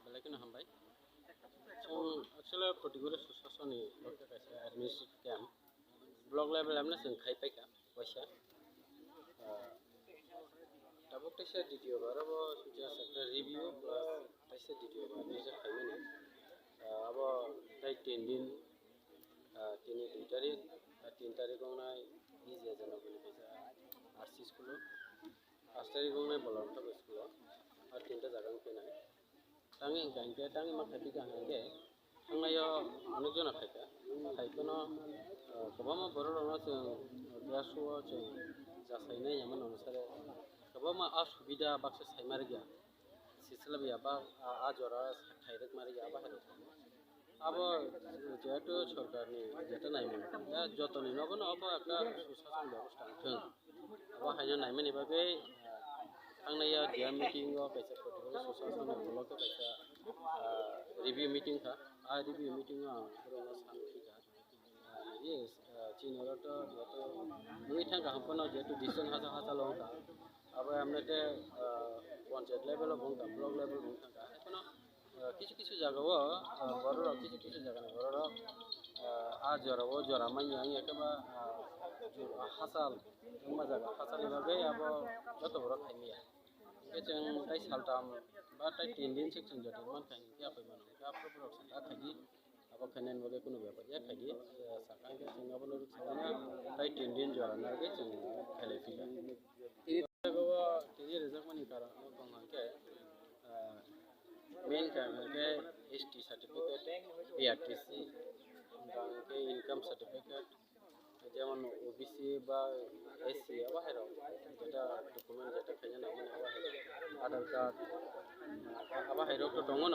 Balakin hambai. So actually particular successor ni lokal kaisa administrative camp block level amna sing khai pai ka waisa. Tabuk taisa DTO barabo suja sector review plus taisa DTO bar bisa khai mani. Abo tai 10 din tini 2 tarik 3 tarik ongnai easy ajana boli kaisa RC school 5 tarik ongnai bolonta school আর 3টা জায়গা পেনাই tangi gangke tangi makai gangke tangayo anujona khaika khaikono kobama bororona jeng biasuo jeng jasainai yaman onusare kobama asubida bakse saimargia sislabiya ba ajora khairek mariya ba hero abo যেহেতু সরকারনি যেটা নাইমেন যতনি নগনো abo একটা সুশাসন ব্যবস্থা থং abo hyena নাইমেন এভাবে थांनाया दिया meeting कैसे particular सुशासन ब्लॉक कैसा रिव्यू मीटिंग था रिव्यू मीटिंग पुराना सानखी का ये चीनों तो वही था कहाँ पर ना जेटू डिसीजन हासा लोगों का अब हमने ते पंचायत लेवल बोंगा ब्लॉक लेवल बोंगा का है ना किसी जगह वो बरोड़ा किसी जगह ना बरोड़ा आज जरा मैं यहाँ के बा हासाल मजा का हासाल लगे अब जतो बड़ा खाइमिया जों ताइ सालटाम बा ताइ 3 दिन सेक्सन जतो मान खाइ के आपै मानो का प्रोडक्शन दा खाइ अब खानेन बगे कुनु व्यापार या खाइ साकां के जों अब लरु खाना ताइ 3 दिन जरा नारगे जों खेले फिगा तिनि रिजल्ट मानि कारण बंगा के मेन कारण के एसटी सर्टिफिकेट पीआरटीसी के इनकम सर्टिफिकेट যেমন ওবিসি বা এসসি আবাহেরাও যেটা ডকুমেন্ট যেটা খাইয়া নামে আধার কার্ড আবাহেরাও তো দङ ন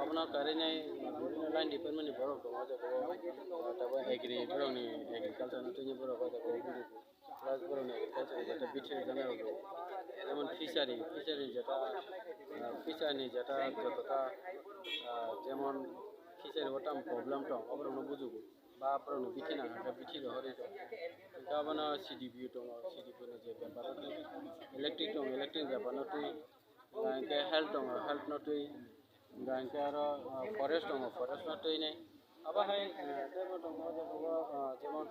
আপনার কারণে লাইন ডিপার্টমেন্টনি বড় দङ যাবো তারপর এগ্রি বড়নি এগ্রিকালচার নতুনি বড় যাবো প্লাস বড়নি এগ্রিকালচার যেটা বিটিআর জানার যেমন ফিশারি যেটা যতটা যেমন ফিশারি ওটা প্রবলেম তো অবরণ বুঝুবো বা আপনার বিটি না বিটি হরে গাবনা সিডিপি দङ সিডিপি नि जे ব্যাপার ইলেকট্রিক দङ ইলেকট্রিক ব্যাপার নতুই গায়কে হেলথ দङ হেলথ নতুই গায়কে আর ফরেস্ট দङ ফরেস্ট নতুই নাই আবাহাই দেব দङ যেমন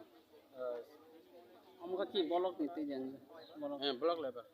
আমরা কি ব্লক নিতে জানি ব্লক লেভেল